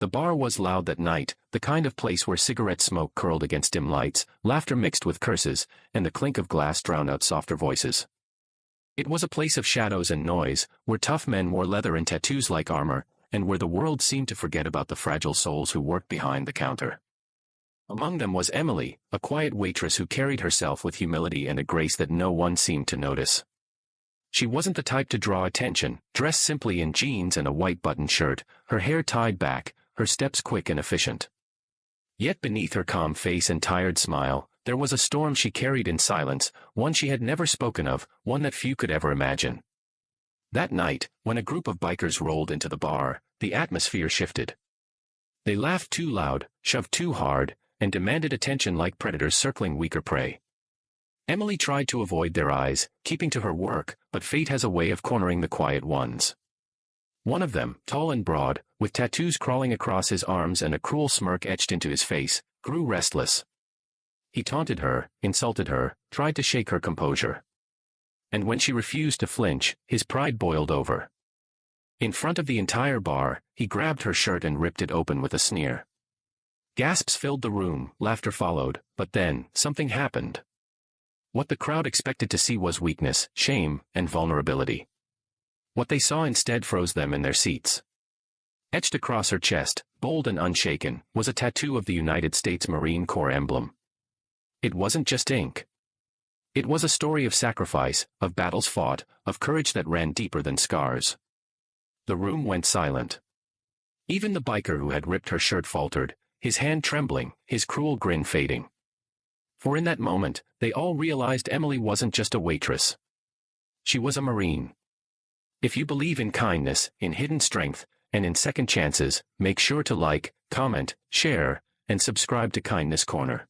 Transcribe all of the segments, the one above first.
The bar was loud that night, the kind of place where cigarette smoke curled against dim lights, laughter mixed with curses, and the clink of glass drowned out softer voices. It was a place of shadows and noise, where tough men wore leather and tattoos like armor, and where the world seemed to forget about the fragile souls who worked behind the counter. Among them was Emily, a quiet waitress who carried herself with humility and a grace that no one seemed to notice. She wasn't the type to draw attention, dressed simply in jeans and a white buttoned shirt, her hair tied back, her steps quick and efficient. Yet beneath her calm face and tired smile, there was a storm she carried in silence, one she had never spoken of, one that few could ever imagine. That night, when a group of bikers rolled into the bar, the atmosphere shifted. They laughed too loud, shoved too hard, and demanded attention like predators circling weaker prey. Emily tried to avoid their eyes, keeping to her work, but fate has a way of cornering the quiet ones. One of them, tall and broad, with tattoos crawling across his arms and a cruel smirk etched into his face, grew restless. He taunted her, insulted her, tried to shake her composure. And when she refused to flinch, his pride boiled over. In front of the entire bar, he grabbed her shirt and ripped it open with a sneer. Gasps filled the room, laughter followed, but then, something happened. What the crowd expected to see was weakness, shame, and vulnerability. What they saw instead froze them in their seats. Etched across her chest, bold and unshaken, was a tattoo of the United States Marine Corps emblem. It wasn't just ink. It was a story of sacrifice, of battles fought, of courage that ran deeper than scars. The room went silent. Even the biker who had ripped her shirt faltered, his hand trembling, his cruel grin fading. For in that moment, they all realized Emily wasn't just a waitress. She was a Marine. If you believe in kindness, in hidden strength, and in second chances, make sure to like, comment, share, and subscribe to Kindness Corner.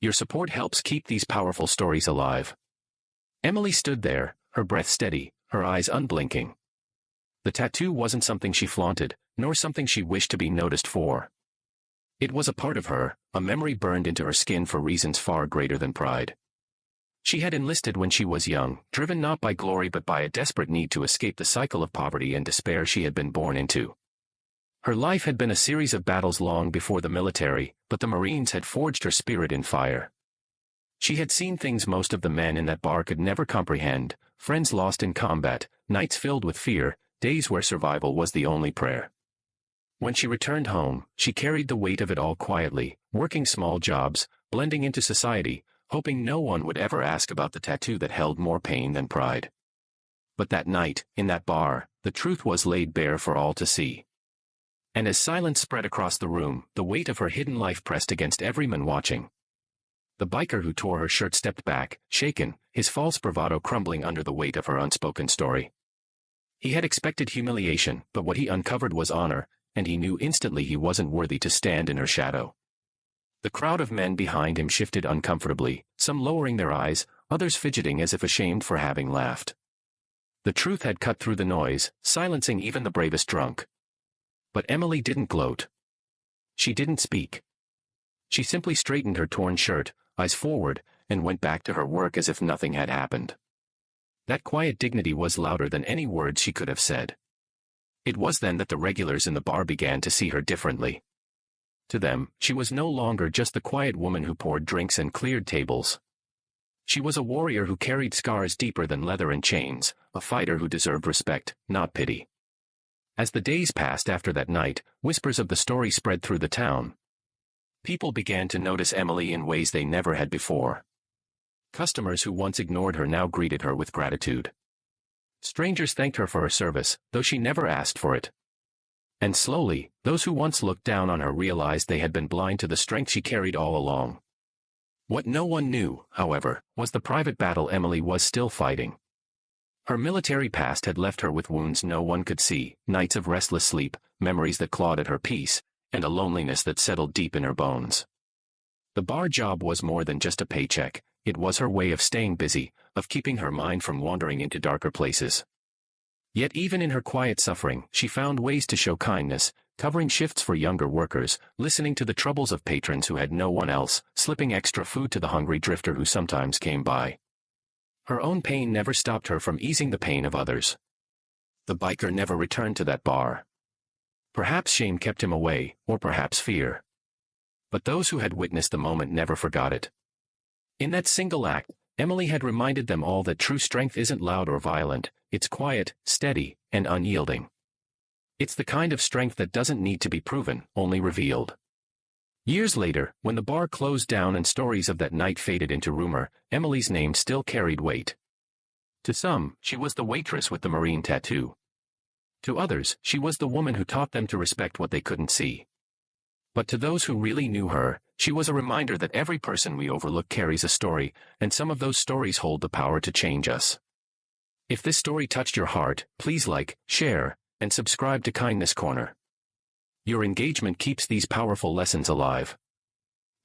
Your support helps keep these powerful stories alive. Emily stood there, her breath steady, her eyes unblinking. The tattoo wasn't something she flaunted, nor something she wished to be noticed for. It was a part of her, a memory burned into her skin for reasons far greater than pride. She had enlisted when she was young, driven not by glory but by a desperate need to escape the cycle of poverty and despair she had been born into. Her life had been a series of battles long before the military, but the Marines had forged her spirit in fire. She had seen things most of the men in that bar could never comprehend, friends lost in combat, nights filled with fear, days where survival was the only prayer. When she returned home, she carried the weight of it all quietly, working small jobs, blending into society, hoping no one would ever ask about the tattoo that held more pain than pride. But that night, in that bar, the truth was laid bare for all to see. And as silence spread across the room, the weight of her hidden life pressed against every man watching. The biker who tore her shirt stepped back, shaken, his false bravado crumbling under the weight of her unspoken story. He had expected humiliation, but what he uncovered was honor, and he knew instantly he wasn't worthy to stand in her shadow. The crowd of men behind him shifted uncomfortably, some lowering their eyes, others fidgeting as if ashamed for having laughed. The truth had cut through the noise, silencing even the bravest drunk. But Emily didn't gloat. She didn't speak. She simply straightened her torn shirt, eyes forward, and went back to her work as if nothing had happened. That quiet dignity was louder than any words she could have said. It was then that the regulars in the bar began to see her differently. To them, she was no longer just the quiet woman who poured drinks and cleared tables. She was a warrior who carried scars deeper than leather and chains, a fighter who deserved respect, not pity. As the days passed after that night, whispers of the story spread through the town. People began to notice Emily in ways they never had before. Customers who once ignored her now greeted her with gratitude. Strangers thanked her for her service, though she never asked for it. And slowly, those who once looked down on her realized they had been blind to the strength she carried all along. What no one knew, however, was the private battle Emily was still fighting. Her military past had left her with wounds no one could see, nights of restless sleep, memories that clawed at her peace, and a loneliness that settled deep in her bones. The bar job was more than just a paycheck, it was her way of staying busy, of keeping her mind from wandering into darker places. Yet even in her quiet suffering, she found ways to show kindness, covering shifts for younger workers, listening to the troubles of patrons who had no one else, slipping extra food to the hungry drifter who sometimes came by. Her own pain never stopped her from easing the pain of others. The biker never returned to that bar. Perhaps shame kept him away, or perhaps fear. But those who had witnessed the moment never forgot it. In that single act, Emily had reminded them all that true strength isn't loud or violent, it's quiet, steady, and unyielding. It's the kind of strength that doesn't need to be proven, only revealed. Years later, when the bar closed down and stories of that night faded into rumor, Emily's name still carried weight. To some, she was the waitress with the marine tattoo. To others, she was the woman who taught them to respect what they couldn't see. But to those who really knew her, she was a reminder that every person we overlook carries a story, and some of those stories hold the power to change us. If this story touched your heart, please like, share, and subscribe to Kindness Corner. Your engagement keeps these powerful lessons alive.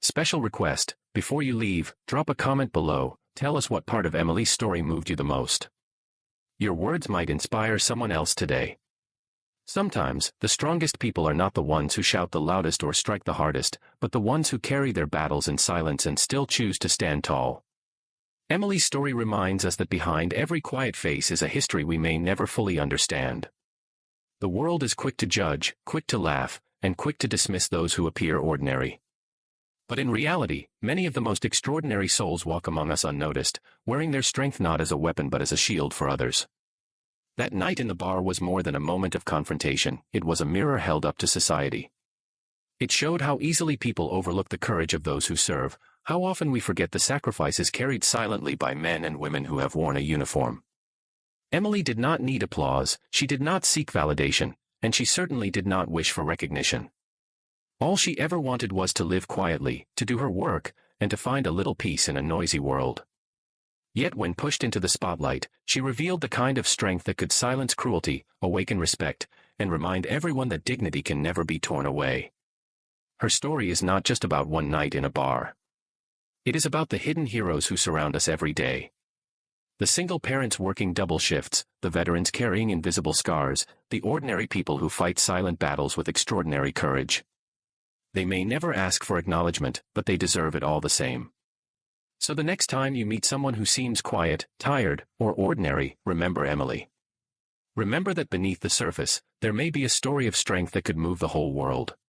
Special request, before you leave, drop a comment below, tell us what part of Emily's story moved you the most. Your words might inspire someone else today. Sometimes, the strongest people are not the ones who shout the loudest or strike the hardest, but the ones who carry their battles in silence and still choose to stand tall. Emily's story reminds us that behind every quiet face is a history we may never fully understand. The world is quick to judge, quick to laugh, and quick to dismiss those who appear ordinary. But in reality, many of the most extraordinary souls walk among us unnoticed, wearing their strength not as a weapon but as a shield for others. That night in the bar was more than a moment of confrontation, it was a mirror held up to society. It showed how easily people overlook the courage of those who serve, how often we forget the sacrifices carried silently by men and women who have worn a uniform. Emily did not need applause, she did not seek validation, and she certainly did not wish for recognition. All she ever wanted was to live quietly, to do her work, and to find a little peace in a noisy world. Yet when pushed into the spotlight, she revealed the kind of strength that could silence cruelty, awaken respect, and remind everyone that dignity can never be torn away. Her story is not just about one night in a bar. It is about the hidden heroes who surround us every day. The single parents working double shifts, the veterans carrying invisible scars, the ordinary people who fight silent battles with extraordinary courage. They may never ask for acknowledgement, but they deserve it all the same. So the next time you meet someone who seems quiet, tired, or ordinary, remember Emily. Remember that beneath the surface, there may be a story of strength that could move the whole world.